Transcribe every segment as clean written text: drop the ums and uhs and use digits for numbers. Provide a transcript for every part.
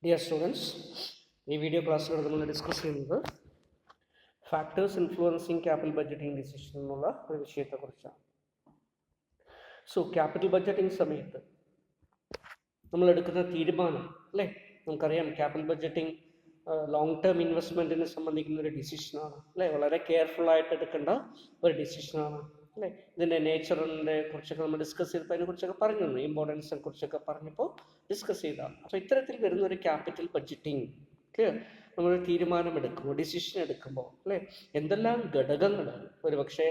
Dear students, ഈ video ക്ലാസ്സിലൂടെ നമ്മൾ discuss ചെയ്യുന്നത് factors influencing capital budgeting decision എന്നുള്ള ഒരു വിഷയത്തെക്കുറിച്ചാണ്. സോ ക്യാപിറ്റൽ ബഡ്ജറ്റിംഗ് സമയത്ത് നമ്മൾ എടുക്കുന്ന തീരുമാനം അല്ലേ, നമുക്കറിയാം ക്യാപിറ്റൽ ബഡ്ജറ്റിംഗ് ലോങ് ടേം ഇൻവെസ്റ്റ്മെൻറ്റിനെ സംബന്ധിക്കുന്ന ഒരു ഡിസിഷനാണ് അല്ലേ, വളരെ കെയർഫുള്ളായിട്ട് എടുക്കേണ്ട ഒരു ഡിസിഷനാണ് അല്ലേ. ഇതിൻ്റെ നേച്ചറിനെ കുറിച്ചൊക്കെ നമ്മൾ ഡിസ്കസ് ചെയ്തപ്പോൾ അതിനെക്കുറിച്ചൊക്കെ പറഞ്ഞു, ഇമ്പോർട്ടൻസിനെ കുറിച്ചൊക്കെ പറഞ്ഞപ്പോൾ ഡിസ്കസ് ചെയ്തതാണ്. അപ്പോൾ ഇത്തരത്തിൽ വരുന്ന ഒരു ക്യാപിറ്റൽ ബഡ്ജറ്റിംഗ് ക്ലിയർ, നമ്മളൊരു തീരുമാനമെടുക്കുമ്പോൾ ഡിസിഷൻ എടുക്കുമ്പോൾ അല്ലേ, എന്തെല്ലാം ഘടകങ്ങൾ ഒരു പക്ഷേ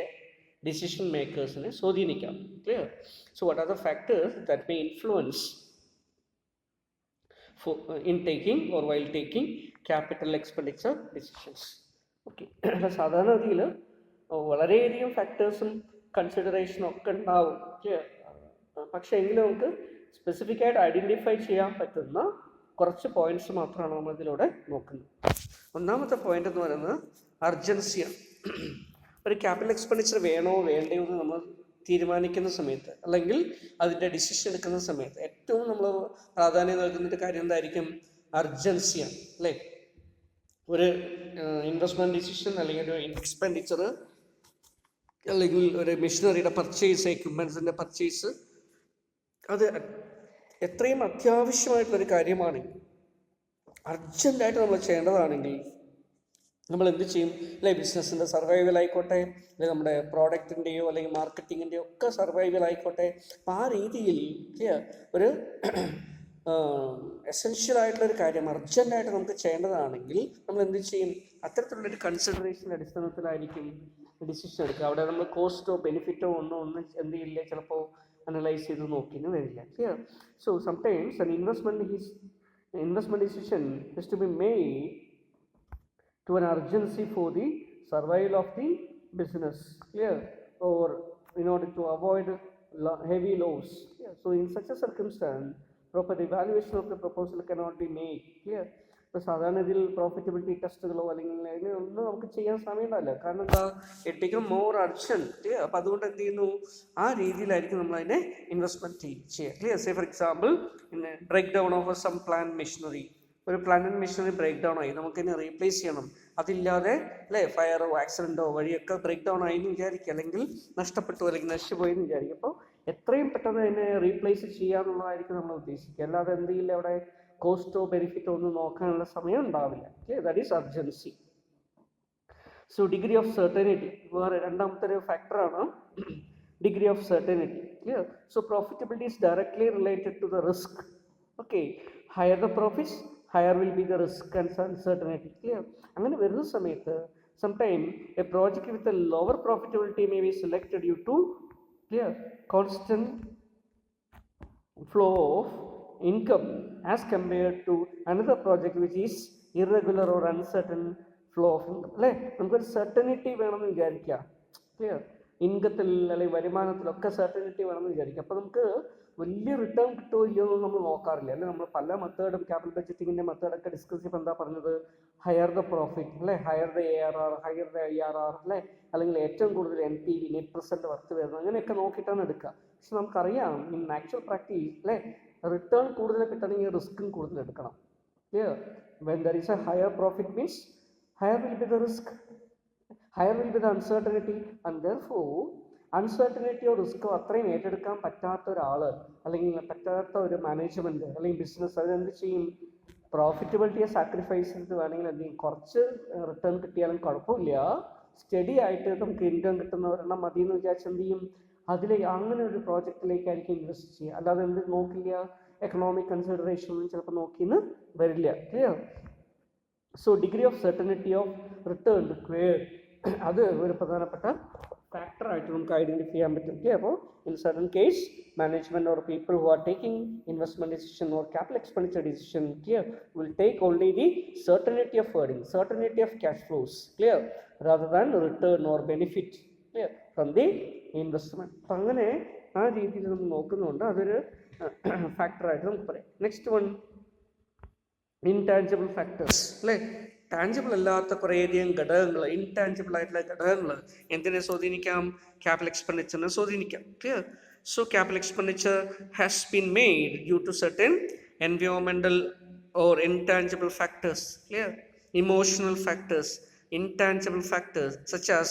ഡിസിഷൻ മേക്കേഴ്സിനെ സ്വാധീനിക്കാം. Clear. So what are the factors that may influence in taking or while taking capital expenditure decisions. Okay, സാധാരണഗതിയിൽ വളരെയധികം ഫാക്ടേഴ്സും കൺസിഡറേഷനും ഒക്കെ ഉണ്ടാവും. പക്ഷേ എങ്കിലും നമുക്ക് സ്പെസിഫിക് ആയിട്ട് ഐഡൻറ്റിഫൈ ചെയ്യാൻ പറ്റുന്ന കുറച്ച് പോയിന്റ്സ് മാത്രമാണ് നമ്മൾ ഇതിലൂടെ നോക്കുന്നത്. ഒന്നാമത്തെ പോയിന്റ് എന്ന് പറയുന്നത് അർജൻസിയാണ്. ഒരു ക്യാപിറ്റൽ എക്സ്പെൻഡിച്ചർ വേണോ വേണ്ടയോ എന്ന് നമ്മൾ തീരുമാനിക്കുന്ന സമയത്ത് അല്ലെങ്കിൽ അതിൻ്റെ ഡിസിഷൻ എടുക്കുന്ന സമയത്ത് ഏറ്റവും നമ്മൾ പ്രാധാന്യം നൽകുന്നൊരു കാര്യം എന്തായിരിക്കും? അർജൻസിയാണ് അല്ലേ. ഒരു ഇൻവെസ്റ്റ്മെൻറ്റ് ഡിസിഷൻ അല്ലെങ്കിൽ ഒരു എക്സ്പെൻഡിച്ചർ അല്ലെങ്കിൽ ഒരു മെഷീനറിയുടെ പർച്ചേസ്, എക്യുപ്മെൻസിൻ്റെ പർച്ചേസ്, അത് എത്രയും അത്യാവശ്യമായിട്ടുള്ളൊരു കാര്യമാണെങ്കിൽ, അർജൻറ്റായിട്ട് നമ്മൾ ചെയ്യേണ്ടതാണെങ്കിൽ നമ്മൾ എന്ത് ചെയ്യും അല്ലെ? ബിസിനസ്സിൻ്റെ സർവൈവൽ ആയിക്കോട്ടെ, അല്ലെങ്കിൽ നമ്മുടെ പ്രോഡക്റ്റിൻ്റെയോ അല്ലെങ്കിൽ മാർക്കറ്റിങ്ങിൻ്റെയോ ഒക്കെ സർവൈവൽ ആയിക്കോട്ടെ, അപ്പം ആ രീതിയിൽ ഒരു എസെൻഷ്യൽ ആയിട്ടുള്ളൊരു കാര്യം അർജൻറ്റായിട്ട് നമുക്ക് ചെയ്യേണ്ടതാണെങ്കിൽ നമ്മൾ എന്ത് ചെയ്യും? അത്തരത്തിലുള്ളൊരു കൺസിഡറേഷൻ്റെ അടിസ്ഥാനത്തിലായിരിക്കും ഡിസിഷൻ എടുക്കുക. അവിടെ നമ്മൾ കോസ്റ്റോ ബെനിഫിറ്റോ ഒന്നും എന്ത് ചെയ്യില്ല, ചിലപ്പോൾ അനലൈസ് ചെയ്ത് നോക്കിയെന്ന് വരില്ല. Clear. So sometimes an investment decision is to be made to an urgency for the survival of the business, clear, or in order to avoid heavy loss. Yeah. So in such a circumstance, proper evaluation of the proposal cannot be made. Clear. ഇപ്പോൾ സാധാരണ ഇതിൽ profitability ടെസ്റ്റുകളോ അല്ലെങ്കിൽ ഒന്നും നമുക്ക് ചെയ്യാൻ സമയമില്ല. കാരണം എന്താ, ഇറ്റ് ബിക്കം മോർ അർജൻറ്റ്. അപ്പോൾ അതുകൊണ്ട് എന്ത് ചെയ്യുന്നു, ആ രീതിയിലായിരിക്കും നമ്മൾ അതിനെ ഇൻവെസ്റ്റ്മെൻറ്റ് ചെയ്യുക. Clear. Say for example, break down of some plant machinery, ഒരു plant and machinery break down ആയി, നമുക്കിതിനെ റീപ്ലേസ് ചെയ്യണം. അതില്ലാതെ അല്ലേ, ഫയറോ ആക്സിഡൻറ്റോ വഴിയൊക്കെ ബ്രേക്ക് ഡൗൺ ആയി എന്ന് വിചാരിക്കുക, അല്ലെങ്കിൽ നഷ്ടപ്പെട്ടു അല്ലെങ്കിൽ നശിച്ചു പോയി എന്ന് വിചാരിക്കും. അപ്പോൾ എത്രയും പെട്ടെന്ന് അതിനെ റീപ്ലേസ് ചെയ്യാന്നുള്ളതായിരിക്കും നമ്മൾ ഉദ്ദേശിക്കുക. അല്ലാതെ എന്തെങ്കിലും അവിടെ കോസ്റ്റോ ബെനിഫിറ്റോ ഒന്നും നോക്കാനുള്ള സമയം ഉണ്ടാവില്ല. That is urgency. So degree of certainty വേറെ രണ്ടാമത്തെ ഒരു ഫാക്ടറാണ് degree of certainty. Clear. So profitability is directly related to the risk. Okay, higher the profits, higher will be the risk and uncertainty. Clear. അങ്ങനെ വരുന്ന സമയത്ത് sometime a project with a lower profitability may be selected due to clear constant flow of income as compared to another project which is irregular or uncertain flow of income. അല്ലേ, നമുക്കൊരു certainty വേണമെന്ന് വിചാരിക്കുക. Clear. ഇൻകത്തിൽ അല്ലെങ്കിൽ വരുമാനത്തിലൊക്കെ certainty വേണമെന്ന് വിചാരിക്കുക. അപ്പോൾ നമുക്ക് വലിയ റിട്ടേൺ കിട്ടുമോ ഇല്ലയോ എന്ന് നമ്മൾ നോക്കാറില്ല. അല്ലെങ്കിൽ നമ്മൾ പല മെത്തേഡും ക്യാപിറ്റൽ ബഡ്ജറ്റിങ്ങിൻ്റെ മെത്തേഡൊക്കെ ഡിസ്കസ് ചെയ്യുമ്പോൾ എന്താ പറഞ്ഞത്? ഹയർ ദ പ്രോഫിറ്റ് അല്ലേ, higher the ARR, higher the IRR അല്ലേ, അല്ലെങ്കിൽ ഏറ്റവും കൂടുതൽ NPV, നെറ്റ് പ്രസൻറ്റ് വർത്ത് വരുന്നത്, അങ്ങനെയൊക്കെ നോക്കിയിട്ടാണ് എടുക്കുക. പക്ഷെ നമുക്കറിയാം ഇൻ ആക്ച്വൽ പ്രാക്ടീസ് അല്ലേ, റിട്ടേൺ കൂടുതൽ കിട്ടണമെങ്കിൽ റിസ്ക്കും കൂടുതൽ എടുക്കണം. Clear. When there is a higher profit means higher will be the risk, higher will be the uncertainty, and therefore അൺസർട്ടനിറ്റിയോ റിസ്ക്കോ അത്രയും ഏറ്റെടുക്കാൻ പറ്റാത്ത ഒരാൾ അല്ലെങ്കിൽ പറ്റാത്ത ഒരു മാനേജ്മെൻറ്റ് അല്ലെങ്കിൽ ബിസിനസ് അതിനെന്ത് ചെയ്യും? പ്രോഫിറ്റബിലിറ്റിയെ സാക്രിഫൈസ് ചെയ്ത് വേണമെങ്കിൽ എന്ത് ചെയ്യും? കുറച്ച് റിട്ടേൺ കിട്ടിയാലും കുഴപ്പമില്ല, സ്റ്റഡി ആയിട്ട് നമുക്ക് ഇൻകം കിട്ടുന്ന ഒരെണ്ണം മതി എന്ന് വിചാരിച്ച് എന്ത് ചെയ്യും? അങ്ങനെ ഒരു പ്രോജക്റ്റിലേക്കായിരിക്കും ഇൻവെസ്റ്റ് ചെയ്യുക. അല്ലാതെ എന്ത് നോക്കില്ല, എക്കണോമിക് കൺസിഡറേഷൻ ഒന്നും ചിലപ്പോൾ നോക്കിയെന്ന് വരില്ല. Clear. So degree of certainty of return required, അത് ഒരു പ്രധാനപ്പെട്ട ഫാക്ടറായിട്ട് നമുക്ക് ഐഡൻറ്റിഫൈ ചെയ്യാൻ പറ്റും. അപ്പോൾ in certain case management or people who are taking investment decision or capital expenditure decision will take only the certainty of earning, certainty of cash flows, clear, rather than return or benefit, clear, from the investment. അപ്പം അങ്ങനെ ആ രീതിയിൽ നമ്മൾ നോക്കുന്നുണ്ട്, അതൊരു ഫാക്ടറായിട്ട് നമുക്ക് പറയാം. നെക്സ്റ്റ് വൺ, ഇൻടാഞ്ചിബിൾ ഫാക്ടേഴ്സ് അല്ലേ. ടാഞ്ചിബിൾ അല്ലാത്ത കുറേയധികം ഘടകങ്ങൾ, ഇൻടാഞ്ചിബിൾ ആയിട്ടുള്ള ഘടകങ്ങൾ എന്തിനെ സ്വാധീനിക്കാം? ക്യാപിറ്റൽ എക്സ്പെൻഡിച്ചറിനെ സ്വാധീനിക്കാം. Clear. So capital expenditure has been made due to certain environmental or intangible factors, clear? Emotional factors, intangible factors such as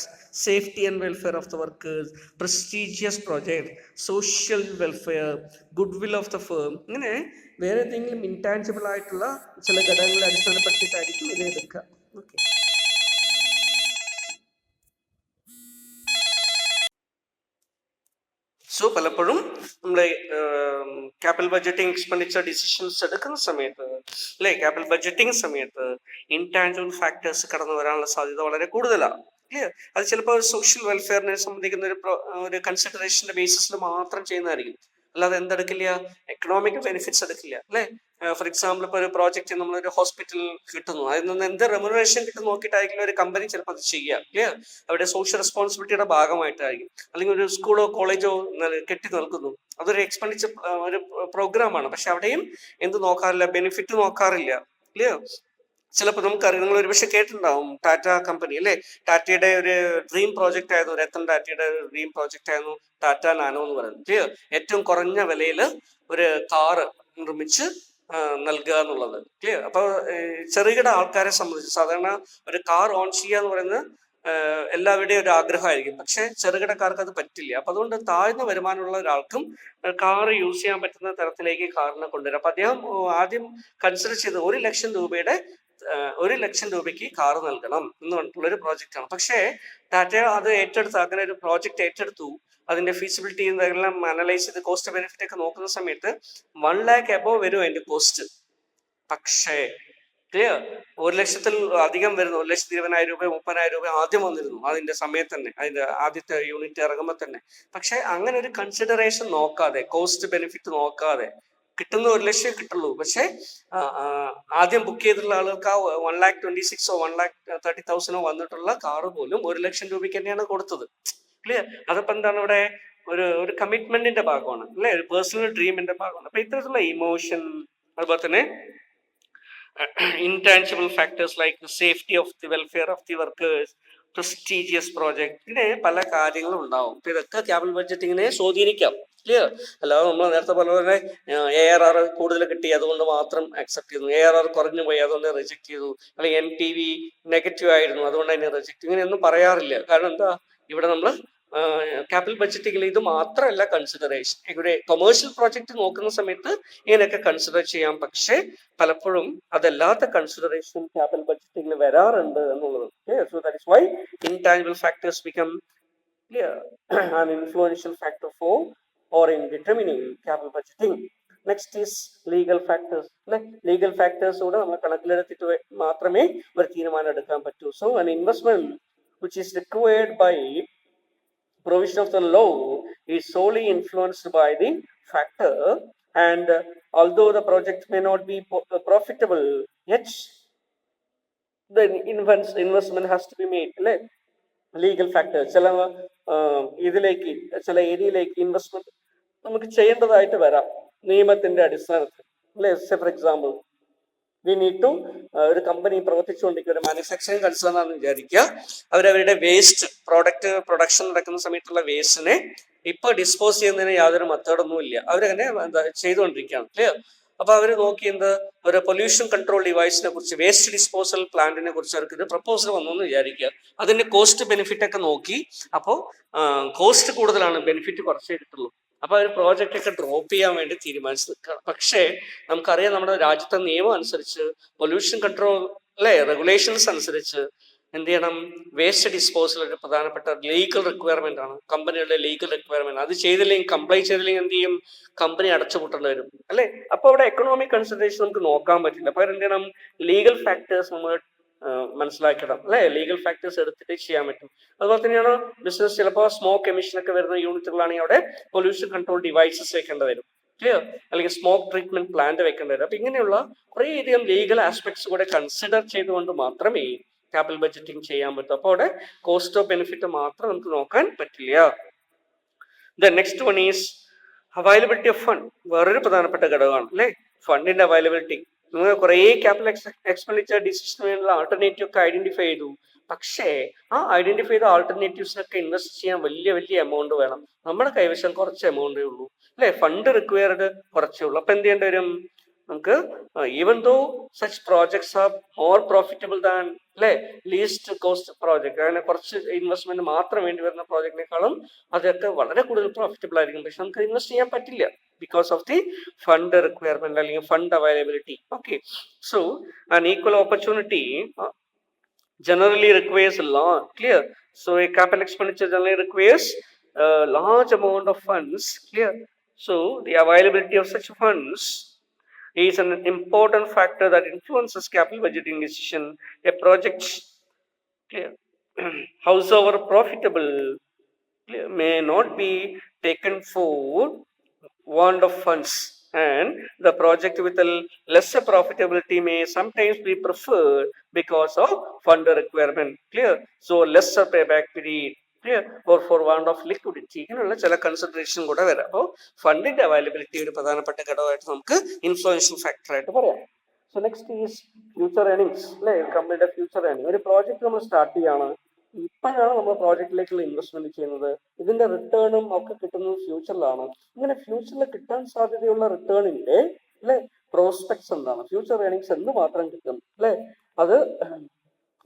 safety and welfare of the workers, prestigious project, social welfare, goodwill of the firm. ഇങ്ങനെ വേറെ എന്തെങ്കിലും intangible ആയിട്ടുള്ള ചില ഘടകങ്ങളെ അടിസ്ഥാനപ്പെടുത്തിയിട്ടായിരിക്കും ഇത് എടുക്കുക. Okay. So പലപ്പോഴും നമ്മുടെ ക്യാപിറ്റൽ ബഡ്ജറ്റിംഗ് എക്സ്പെൻഡിച്ചർ ഡിസിഷൻസ് എടുക്കുന്ന സമയത്ത്, അല്ലെ, ക്യാപിറ്റൽ ബഡ്ജറ്റിംഗ് സമയത്ത് ഇൻടാഞ്ചിബിൾ ഫാക്ടേഴ്സ് കടന്നു വരാനുള്ള സാധ്യത വളരെ കൂടുതലാണ്. ക്ലിയർ? അത് ചിലപ്പോൾ സോഷ്യൽ വെൽഫെയറിനെ സംബന്ധിക്കുന്ന ഒരു കൺസിഡറേഷന്റെ ബേസിസിൽ മാത്രം ചെയ്യുന്നതായിരിക്കും. അല്ലാതെ എന്തെടുക്കില്ല, എക്കണോമിക് ബെനിഫിറ്റ്സ് എടുക്കില്ല. അല്ലെ, ഫോർ എക്സാമ്പിൾ ഇപ്പോൾ ഒരു പ്രോജക്റ്റ് നമ്മളൊരു ഹോസ്പിറ്റൽ കിട്ടുന്നു, അതിൽ നിന്ന് എന്ത് റെമ്യൂണറേഷൻ കിട്ടും നോക്കിയിട്ടായിരിക്കും ഒരു കമ്പനി ചിലപ്പോൾ അത് ചെയ്യുക. ക്ലിയർ? അവരുടെ സോഷ്യൽ റെസ്പോൺസിബിലിറ്റിയുടെ ഭാഗമായിട്ടായിരിക്കും. അല്ലെങ്കിൽ ഒരു സ്കൂളോ കോളേജോ കെട്ടി നിൽക്കുന്നു, അതൊരു എക്സ്പെൻഡിച്ചർ ഒരു പ്രോഗ്രാമാണ്. പക്ഷെ അവിടെയും എന്ത് നോക്കാറില്ല, ബെനിഫിറ്റ് നോക്കാറില്ല. ക്ലിയർ? ചിലപ്പോൾ നമുക്കറിയാം, നിങ്ങൾ ഒരുപക്ഷെ കേട്ടിട്ടുണ്ടാവും ടാറ്റ കമ്പനി, അല്ലെ, ടാറ്റയുടെ ഒരു ഡ്രീം പ്രോജക്റ്റ് ആയിരുന്നു, രത്തൻ ടാറ്റയുടെ ഡ്രീം പ്രോജക്റ്റ് ആയിരുന്നു ടാറ്റ നാനോ എന്ന് പറയുന്നത്. ഏറ്റവും കുറഞ്ഞ വിലയിൽ ഒരു കാറ് നിർമ്മിച്ച് നൽകുക എന്നുള്ളത്. ക്ലിയർ? അപ്പൊ ചെറുകിട ആൾക്കാരെ സംബന്ധിച്ച് സാധാരണ ഒരു കാർ ഓൺ ചെയ്യുക എന്ന് പറയുന്നത് എല്ലാവരുടെയും ഒരു ആഗ്രഹമായിരിക്കും. പക്ഷെ ചെറുകിടക്കാർക്ക് അത് പറ്റില്ല. അപ്പൊ അതുകൊണ്ട് താഴ്ന്ന വരുമാനമുള്ള ഒരാൾക്കും കാർ യൂസ് ചെയ്യാൻ പറ്റുന്ന തരത്തിലേക്ക് കാറിനെ കൊണ്ടുവരാം. അപ്പൊ അദ്ദേഹം ആദ്യം കൺസിഡർ ചെയ്ത് 1 ലക്ഷം രൂപയ്ക്ക് കാർ നൽകണം എന്ന് പറഞ്ഞിട്ടുള്ള ഒരു പ്രോജക്റ്റ് ആണ്. പക്ഷേ ടാറ്റ അത് ഏറ്റെടുത്ത്, അങ്ങനെ ഒരു പ്രോജക്റ്റ് ഏറ്റെടുത്തു. അതിന്റെ ഫീസിബിലിറ്റി എല്ലാം അനലൈസ് ചെയ്ത് കോസ്റ്റ് ബെനിഫിറ്റ് ഒക്കെ നോക്കുന്ന സമയത്ത് 1 lakh എബോവ് വരും അതിന്റെ കോസ്റ്റ്. പക്ഷേ ക്ലിയർ, 1 ലക്ഷത്തിൽ അധികം വരുന്നു, 1,20,000 രൂപ 30,000 രൂപ ആദ്യം വന്നിരുന്നു അതിന്റെ സമയത്ത് തന്നെ, അതിന്റെ ആദ്യത്തെ യൂണിറ്റ് ഇറങ്ങുമ്പോൾ തന്നെ. പക്ഷെ അങ്ങനെ ഒരു കൺസിഡറേഷൻ നോക്കാതെ, കോസ്റ്റ് ബെനിഫിറ്റ് നോക്കാതെ, കിട്ടുന്ന 1 ലക്ഷം കിട്ടുള്ളൂ. പക്ഷെ ആദ്യം ബുക്ക് ചെയ്തിട്ടുള്ള ആളുകൾക്ക് ആ 1,26,000 1,30,000 വന്നിട്ടുള്ള കാറ് പോലും 1 ലക്ഷം രൂപയ്ക്ക് തന്നെയാണ് കൊടുത്തത്. ക്ലിയർ? അതപ്പോ എന്താണ്, ഇവിടെ ഒരു കമ്മിറ്റ്മെന്റിന്റെ ഭാഗമാണ്, അല്ലെ, ഒരു പേഴ്സണൽ ഡ്രീമിന്റെ ഭാഗമാണ്. അപ്പൊ ഇത്തരത്തിലുള്ള ഇമോഷൻ, അതുപോലെ തന്നെ intangible factors like the safety of the welfare of the workers, prestigious project, ഇങ്ങനെ പല കാര്യങ്ങളും ഉണ്ടാവും. അപ്പൊ ഇതൊക്കെ ക്യാപിറ്റൽ ബഡ്ജറ്റിങ്ങിനെ സ്വാധീനിക്കാം. ക്ലിയർ? അല്ലാതെ നമ്മൾ നേരത്തെ പറഞ്ഞ പോലെ ARR കൂടുതൽ കിട്ടി അതുകൊണ്ട് മാത്രം അക്സെപ്റ്റ് ചെയ്തു, ARR കുറഞ്ഞു പോയി അതുകൊണ്ട് റിജക്ട് ചെയ്തു, അല്ലെങ്കിൽ NPV നെഗറ്റീവ് ആയിരുന്നു അതുകൊണ്ട് അതിനെ റിജക്ട്, ഇങ്ങനെയൊന്നും പറയാറില്ല. കാരണം എന്താ, ഇവിടെ നമ്മൾ ക്യാപിറ്റൽ ബഡ്ജറ്റിങ്ങിൽ ഇത് മാത്രമല്ല കൺസിഡറേഷൻ. ഇവിടെ കൊമേഴ്ഷ്യൽ പ്രോജക്റ്റ് നോക്കുന്ന സമയത്ത് ഇങ്ങനെയൊക്കെ കൺസിഡർ ചെയ്യാം. പക്ഷെ പലപ്പോഴും അതല്ലാത്ത കൺസിഡറേഷൻ ക്യാപിറ്റൽ ബഡ്ജറ്റിങ്ങിൽ വരാറുണ്ട് എന്നുള്ളത്. So that is why intangible factors become an influential factor for or in determining capital budgeting. Next is legal factors. Legal factors കൂടെ നമ്മൾ കണക്കിലെടുത്തിട്ട് മാത്രമേ ഒരു തീരുമാനം എടുക്കാൻ പറ്റൂ. So an investment which is required by provision of the law is solely influenced by the factor, and although the project may not be profitable, yet the investment has to be made. Legal factor, ചില ഇതിലേക്ക്, ചില ഏരിയയിലേക്ക് investment നമുക്ക് ചെയ്യേണ്ടതായിട്ട് വരാം നിയമത്തിന്റെ അടിസ്ഥാനത്തിൽ. അല്ലെ, for example we need to, ഒരു കമ്പനി പ്രവർത്തിച്ചുകൊണ്ടിരിക്കുക, ഒരു മാനുഫാക്ചറിങ് കൺസേൺ ആണെന്ന് വിചാരിക്കുക. അവരവരുടെ വേസ്റ്റ് പ്രോഡക്റ്റ് പ്രൊഡക്ഷൻ നടക്കുന്ന സമയത്തുള്ള വേസ്റ്റിനെ ഇപ്പൊ ഡിസ്പോസ് ചെയ്യുന്നതിന് യാതൊരു മെത്തേഡൊന്നും ഇല്ല, അവരങ്ങനെ ചെയ്തുകൊണ്ടിരിക്കുകയാണ്. ക്ലിയർ? അപ്പൊ അവർ നോക്കിയത് ഒരു പൊല്യൂഷൻ കൺട്രോൾ ഡിവൈസിനെ കുറിച്ച്, വേസ്റ്റ് ഡിസ്പോസൽ പ്ലാന്റിനെ കുറിച്ച് അവർക്ക് ഇത് പ്രപ്പോസൽ വന്നു എന്ന് വിചാരിക്കുക. അതിന്റെ കോസ്റ്റ് ബെനിഫിറ്റ് ഒക്കെ നോക്കി, അപ്പോൾ കോസ്റ്റ് കൂടുതലാണ്, ബെനിഫിറ്റ് കുറച്ചേ കിട്ടുള്ളൂ. അപ്പൊ അവർ പ്രോജക്റ്റ് ഒക്കെ ഡ്രോപ്പ് ചെയ്യാൻ വേണ്ടി തീരുമാനിച്ചു നിൽക്കുകയാണ്. പക്ഷേ നമുക്കറിയാം, നമ്മുടെ രാജ്യത്തെ നിയമം അനുസരിച്ച്, പൊല്യൂഷൻ കൺട്രോൾ റെഗുലേഷൻസ് അനുസരിച്ച് എന്ത് ചെയ്യണം, വേസ്റ്റ് ഡിസ്പോസൽ ഒരു പ്രധാനപ്പെട്ട ലീഗൽ റിക്വയർമെന്റ് ആണ്, കമ്പനിയുടെ ലീഗൽ റിക്വയർമെന്റ്. അത് ചെയ്തില്ലെങ്കിൽ, കംപ്ലൈ ചെയ്തില്ലെങ്കിൽ എന്ത് ചെയ്യും, കമ്പനി അടച്ചുപൂട്ടേണ്ടി വരും. അല്ലെ? അപ്പൊ അവിടെ എക്കണോമിക് കൺസിഡറേഷൻ നമുക്ക് നോക്കാൻ പറ്റില്ല. അപ്പൊ എന്ത് ചെയ്യണം, ലീഗൽ ഫാക്ടേഴ്സ് നമ്മൾ മനസ്സിലാക്കണം. അല്ലെ? ലീഗൽ ഫാക്ടേഴ്സ് എടുത്തിട്ട് ചെയ്യാൻ പറ്റും. അതുപോലെ തന്നെയാണ് ബിസിനസ്, ചിലപ്പോൾ സ്മോക്ക് എമിഷൻ ഒക്കെ വരുന്ന യൂണിറ്റുകളാണെങ്കിൽ അവിടെ പൊല്യൂഷൻ കൺട്രോൾ ഡിവൈസസ് വെക്കേണ്ടി വരും. ക്ലിയർ? അല്ലെങ്കിൽ സ്മോക്ക് ട്രീറ്റ്മെന്റ് പ്ലാന്റ് വെക്കേണ്ടി വരും. അപ്പൊ ഇങ്ങനെയുള്ള കുറേയധികം ലീഗൽ ആസ്പെക്ട്സ് കൂടെ കൺസിഡർ ചെയ്തുകൊണ്ട് മാത്രമേ ക്യാപിറ്റൽ ബഡ്ജറ്റിംഗ് ചെയ്യാൻ പറ്റും. അപ്പോൾ അവിടെ കോസ്റ്റ് ഓഫ് ബെനിഫിറ്റ് മാത്രം നമുക്ക് നോക്കാൻ പറ്റില്ല. The next one is availability of fund. വേറൊരു പ്രധാനപ്പെട്ട ഘടകമാണ്, അല്ലെ, ഫണ്ടിന്റെ അവൈലബിലിറ്റി. നിങ്ങൾ കുറേ ക്യാപിറ്റൽ എക്സ്പെൻഡിച്ചർ ഡിസിഷനുള്ള ആൾട്ടർനേറ്റീവ് ഒക്കെ ഐഡന്റിഫൈ ചെയ്തു. പക്ഷേ ആ ഐഡന്റിഫൈ ചെയ്ത ആൾട്ടർനേറ്റീവ്സിനൊക്കെ ഇൻവെസ്റ്റ് ചെയ്യാൻ വലിയ വലിയ എമൗണ്ട് വേണം. നമ്മുടെ കൈവശം കുറച്ച് എമൗണ്ടേ ഉള്ളൂ, അല്ലെ, ഫണ്ട് റിക്വയർഡ് കുറച്ചേ ഉള്ളൂ. അപ്പൊ എന്ത് ചെയ്യേണ്ടി വരും, നമുക്ക് even though such projects are more profitable than അല്ലെ ലീസ്റ്റ് കോസ്റ്റ് പ്രോജക്ട്, അങ്ങനെ കുറച്ച് ഇൻവെസ്റ്റ്മെന്റ് മാത്രം വേണ്ടി വരുന്ന പ്രോജക്റ്റിനേക്കാളും അതൊക്കെ വളരെ കൂടുതൽ പ്രോഫിറ്റബിൾ ആയിരിക്കും. പക്ഷെ നമുക്ക് ഇൻവെസ്റ്റ് ചെയ്യാൻ പറ്റില്ല because of the fund requirement അല്ലെങ്കിൽ fund availability. Okay, so an equal opportunity generally requires a lot, clear? So a capital expenditure generally requires a large amount of funds, clear? So the availability of such funds is an important factor that influences capital budgeting decision. A project, clear, however profitable, clear, may not be taken for want of funds, and the project with a lesser profitability may sometimes be preferred because of fund requirement, clear? So lesser payback period, clear, or for want of liquidity, ഇങ്ങനെയുള്ള ചില consideration കൂടെ വരാം. അപ്പോൾ ഫണ്ടിന്റെ availability ഒരു പ്രധാനപ്പെട്ട ഘടകമായിട്ട് നമുക്ക് influential factor ആയിട്ട് പറയാം. So next is future earnings, അല്ലെ? കമ്പനിയുടെ ഫ്യൂച്ചർ ഏർണിംഗ്. ഒരു പ്രോജക്റ്റ് നമ്മൾ സ്റ്റാർട്ട് ചെയ്യാണ്, ഇപ്പോഴാണ് നമ്മൾ പ്രോജക്റ്റിലേക്കുള്ള ഇൻവെസ്റ്റ്മെന്റ് ചെയ്യുന്നത്, ഇതിന്റെ റിട്ടേണും ഒക്കെ കിട്ടുന്നത് ഫ്യൂച്ചറിലാണ്. ഇങ്ങനെ ഫ്യൂച്ചറിൽ കിട്ടാൻ സാധ്യതയുള്ള റിട്ടേണിന്റെ അല്ലെ പ്രോസ്പെക്ട്സ് എന്താണ്, ഫ്യൂച്ചർ ഏർണിങ്സ് എന്ന് മാത്രം കിട്ടും, അല്ലെ? അത്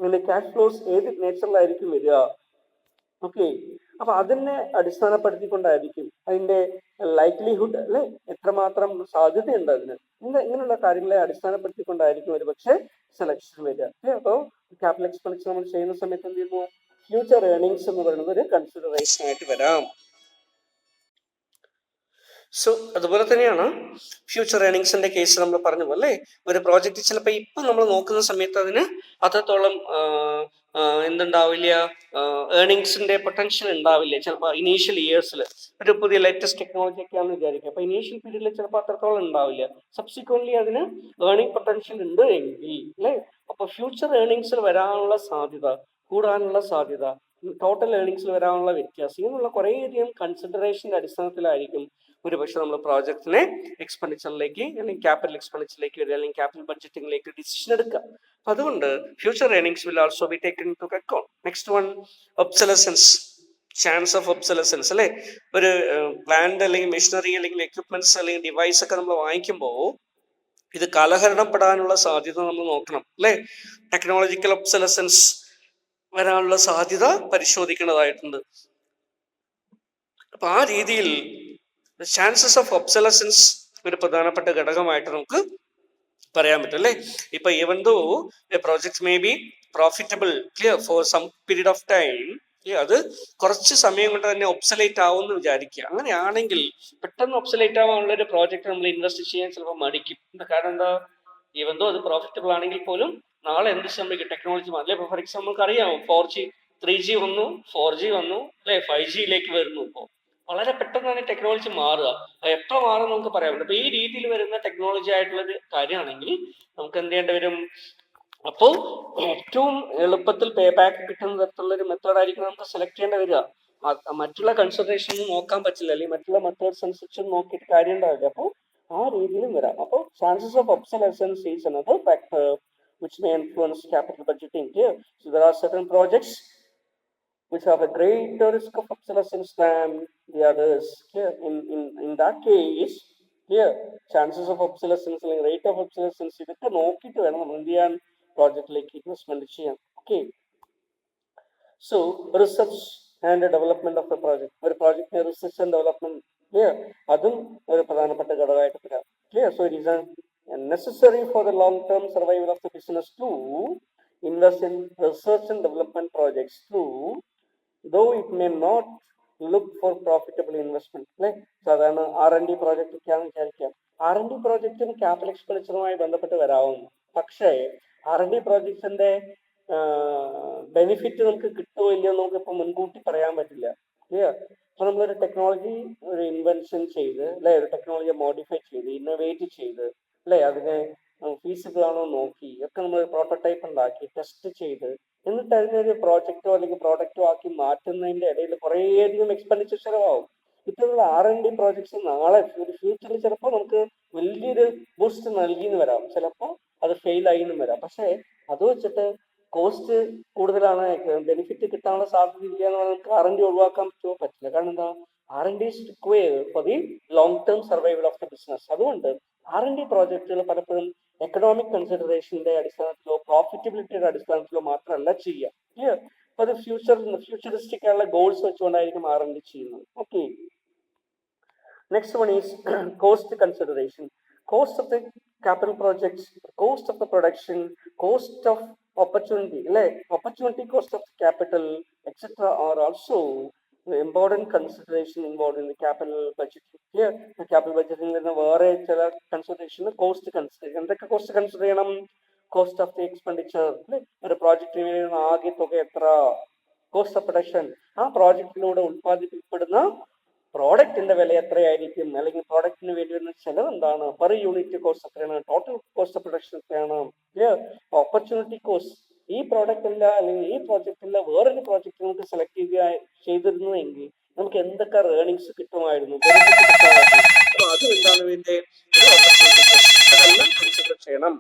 അതിന്റെ ക്യാഷ് ഫ്ലോസ് ഏത് നേച്ചറിലായിരിക്കും വരിക? ഓക്കെ, അപ്പൊ അതിനെ അടിസ്ഥാനപ്പെടുത്തിക്കൊണ്ടായിരിക്കും അതിന്റെ ലൈക്ലിഹുഡ്, അല്ലെ, എത്രമാത്രം സാധ്യതയുണ്ട് അതിന്, ഇങ്ങനെയുള്ള കാര്യങ്ങളെ അടിസ്ഥാനപ്പെടുത്തിക്കൊണ്ടായിരിക്കും ഒരു പക്ഷേ സെലക്ഷൻ വരിക. അപ്പോൾ ക്യാപിറ്റൽ എക്സ്പെൻഡിച്ചർ നമ്മൾ ചെയ്യുന്ന സമയത്ത് എന്ത് ചെയ്യുന്നു, ഫ്യൂച്ചർ ഏർണിങ്സ് എന്ന് പറയുന്നത് ഒരു കൺസിഡറേഷൻ ആയിട്ട് വരാം. സോ അതുപോലെ തന്നെയാണ് ഫ്യൂച്ചർ ഏർണിങ്സിന്റെ കേസ് നമ്മൾ പറഞ്ഞ പോലെ ഒരു പ്രോജക്റ്റ് ചിലപ്പോൾ ഇപ്പം നമ്മൾ നോക്കുന്ന സമയത്ത് അതിന് അത്രത്തോളം എന്തുണ്ടാവില്ല, ഏർണിങ്സിന്റെ പൊട്ടൻഷ്യൽ ഉണ്ടാവില്ല ചിലപ്പോൾ ഇനീഷ്യൽ ഇയേഴ്സിൽ. ഒരു പുതിയ ലേറ്റസ്റ്റ് ടെക്നോളജി ഒക്കെയാണെന്ന് വിചാരിക്കുക, അപ്പൊ ഇനീഷ്യൽ പീരീഡിൽ ചിലപ്പോൾ അത്രത്തോളം ഉണ്ടാവില്ല. സബ്സിക്വന്റ്ലി അതിന് ഏർണിംഗ് പൊട്ടൻഷ്യൽ ഉണ്ട് എങ്കിൽ, അല്ലെ, അപ്പൊ ഫ്യൂച്ചർ ഏർണിങ്സിൽ വരാനുള്ള സാധ്യത, കൂടാനുള്ള സാധ്യത, ടോട്ടൽ ഏർണിങ്സിൽ വരാനുള്ള വ്യത്യാസം, ഇങ്ങനെയുള്ള കുറേയധികം കൺസിഡറേഷന്റെ അടിസ്ഥാനത്തിലായിരിക്കും ഒരു പക്ഷെ നമ്മൾ പ്രോജക്റ്റിനെ എക്സ്പെൻഡിച്ചറിലേക്ക് അല്ലെങ്കിൽ ക്യാപിറ്റൽ എക്സ്പെൻഡിച്ചറിലേക്ക് വരിക, അല്ലെങ്കിൽ ക്യാപിറ്റൽ ബഡ്ജറ്റിംഗിലേക്ക് ഡിസിഷൻ എടുക്കുക. അതുകൊണ്ട് future earnings will also be taken into account. Next one, obsolescence, chance of obsolescence, അല്ലെ? ഒരു പ്ലാന്റ് അല്ലെങ്കിൽ മെഷീനറി അല്ലെങ്കിൽ എക്യുപ്മെന്റ്സ് അല്ലെങ്കിൽ ഡിവൈസ് ഒക്കെ നമ്മൾ വാങ്ങിക്കുമ്പോൾ ഇത് കാലഹരണപ്പെടാനുള്ള സാധ്യത നമ്മൾ നോക്കണം, അല്ലെ? ടെക്നോളജിക്കൽ ഒബ്സലസൻസ് വരാനുള്ള സാധ്യത പരിശോധിക്കേണ്ടതായിട്ടുണ്ട്. അപ്പൊ ആ രീതിയിൽ ചാൻസസ് ഓഫ് ഒബ്സലസൻസ് ഒരു പ്രധാനപ്പെട്ട ഘടകമായിട്ട് നമുക്ക് പറയാൻ പറ്റും, അല്ലെ? ഇപ്പൊ even though project may be profitable, clear, for some period of time, അത് കുറച്ച് സമയം കൊണ്ട് തന്നെ ഒബ്സലേറ്റ് ആവുമെന്ന് വിചാരിക്കുക. അങ്ങനെയാണെങ്കിൽ പെട്ടെന്ന് ഒബ്സലേറ്റ് ആവാനുള്ള ഒരു പ്രോജക്റ്റ് നമ്മൾ ഇൻവെസ്റ്റ് ചെയ്യാൻ ചിലപ്പോൾ മടിക്കും. കാരണം എന്താ, ഈവൻ ദോ അത് പ്രോഫിറ്റബിൾ ആണെങ്കിൽ പോലും നാളെ എന്ത് സംഭവിക്കും, ടെക്നോളജി മാറില്ല. ഇപ്പൊ ഫോർ എക്സാമ്പിൾ നമുക്ക് അറിയാം, 4G 3G വന്നു, 4G വന്നു, അല്ലെ, 5Gയിലേക്ക് വരുന്നു. ഇപ്പോൾ വളരെ പെട്ടെന്നാണ് ടെക്നോളജി മാറുക. എപ്പോൾ മാറും നമുക്ക് പറയാൻ പറ്റില്ല. അപ്പൊ ഈ രീതിയിൽ വരുന്ന ടെക്നോളജി ആയിട്ടുള്ള ഒരു കാര്യമാണെങ്കിൽ നമുക്ക് എന്ത് ചെയ്യേണ്ടി വരും, അപ്പോൾ ഏറ്റവും എളുപ്പത്തിൽ പേ ബാക്ക് കിട്ടുന്ന തരത്തിലുള്ള ഒരു മെത്തേഡായിരിക്കും നമുക്ക് സെലക്ട് ചെയ്യേണ്ടി വരിക. മറ്റുള്ള കൺസിഡറേഷൻ നോക്കാൻ പറ്റില്ല, അല്ലെങ്കിൽ മറ്റുള്ള മെത്തേഡ്സ് അനുസരിച്ച് നോക്കിയിട്ട് കാര്യം ഉണ്ടാവില്ല. അപ്പോൾ ആ രീതിയിലും വരാം. അപ്പോൾ chances of obsolescence is another factor which may influence capital budgeting here. So there are certain projects which have a greater risk of obsolescence than the others. Here, in that case, here chances of obsolescence, like rate of obsolescence, ഇതൊക്കെ നോക്കിയിട്ട് വേണം നമ്മൾ എന്ത് ചെയ്യാൻ, പ്രോജക്റ്റിലേക്ക് investment ചെയ്യാൻ. Okay, so research and development of A project, ഒരു പ്രോജക്റ്റിന്റെ research and development, clear, അതും ഒരു പ്രധാനപ്പെട്ട ഘടകമായിട്ട് വരാം. Clear, so it is necessary for the long-term survival of the business to invest in research and development projects too, though it may not look for profitable investment. അല്ലെ, സാധാരണ R&D project ഒക്കെയാണെന്ന് വിചാരിക്കാം. R&D പ്രോജക്റ്റും capital എക്സ്പെൻഡിച്ചറുമായി ബന്ധപ്പെട്ട് വരാവുന്നു. പക്ഷേ R&D പ്രോജക്ട്സിന്റെ benefit നമുക്ക് കിട്ടുമോ ഇല്ലയോ നമുക്ക് ഇപ്പൊ മുൻകൂട്ടി പറയാൻ പറ്റില്ല. ക്ലിയർ, അപ്പൊ നമ്മളൊരു ടെക്നോളജി, ഒരു ഇൻവെൻഷൻ ചെയ്ത്, അല്ലെ, ഒരു ടെക്നോളജിയെ മോഡിഫൈ ചെയ്ത് ഇന്നോവേറ്റ് ചെയ്ത്, അല്ലെ, അതിനെ ഫീസിബിൾ ആണോ നോക്കി ഒക്കെ നമ്മൾ പ്രോട്ടോടൈപ്പ് ഉണ്ടാക്കി ടെസ്റ്റ് ചെയ്ത് എന്നിട്ട് അതിനൊരു പ്രോജക്റ്റോ അല്ലെങ്കിൽ പ്രോഡക്റ്റോ ആക്കി മാറ്റുന്നതിന്റെ ഇടയിൽ കുറേയധികം എക്സ്പെൻഡിച്ചർ ചിലവാകും. ഇത്തരത്തിലുള്ള R&D പ്രോജക്ട്സ് നാളെ ഒരു ഫ്യൂച്ചറിൽ ചിലപ്പോൾ നമുക്ക് വലിയൊരു ബൂസ്റ്റ് നൽകിയെന്ന് വരാം, ചിലപ്പോൾ അത് ഫെയിൽ ആയി എന്നും വരാം. പക്ഷേ അത് വെച്ചിട്ട് കോസ്റ്റ് കൂടുതലാണ്, ബെനിഫിറ്റ് കിട്ടാനുള്ള സാധ്യത ഇല്ല എന്ന് പറഞ്ഞാൽ നമുക്ക് R&D ഒഴിവാക്കാൻ പറ്റുമോ? പറ്റില്ല. കാരണം എന്താ, R&D is required for the long-term survival of the business. അതുകൊണ്ട് R&D പ്രോജക്റ്റുകൾ പലപ്പോഴും എക്കണോമിക് കൺസിഡറേഷന്റെ അടിസ്ഥാനത്തിലോ പ്രോഫിറ്റബിലിറ്റിയുടെ അടിസ്ഥാനത്തിലോ മാത്രമല്ല ചെയ്യുക. ക്ലിയർ? അപ്പൊ അത് ഫ്യൂച്ചറിസ്റ്റിക് ആയുള്ള ഗോൾസ് വെച്ചുകൊണ്ടായിരിക്കും R&D ചെയ്യുന്നത്. Okay. Next one is cost consideration. Cost of the capital projects, cost of the production, cost of opportunity, like opportunity cost of capital, etc. are also important consideration involved in the capital budgeting. Here, the capital budgeting is a consideration, cost consideration. The cost consideration, cost of the expenditure, like a project cost of production, project പ്രോഡക്റ്റിന്റെ വില എത്രയായിരിക്കും, അല്ലെങ്കിൽ പ്രോഡക്റ്റിന് വേണ്ടി വരുന്ന ചെലവ് എന്താണ്, per unit cost എത്രയാണ്, total cost of production എത്രയാണ്, opportunity cost. ഈ പ്രോഡക്റ്റ് അല്ല അല്ലെങ്കിൽ ഈ പ്രോജക്റ്റ് അല്ല വേറൊരു പ്രോജക്റ്റ് നമുക്ക് സെലക്ട് ചെയ്തിരുന്നു എങ്കിൽ നമുക്ക് എന്തൊക്കെ ഏർണിങ്സ് കിട്ടുമായിരുന്നു, ബെനിഫിറ്റ് കിട്ടുമായിരുന്നു. അപ്പൊ അതും എന്താണ് ഇതിന്റെ ഓപ്പർച്യൂണിറ്റി കോസ്റ്റ്, അതെല്ലാം കൺസിഡർ ചെയ്യണം.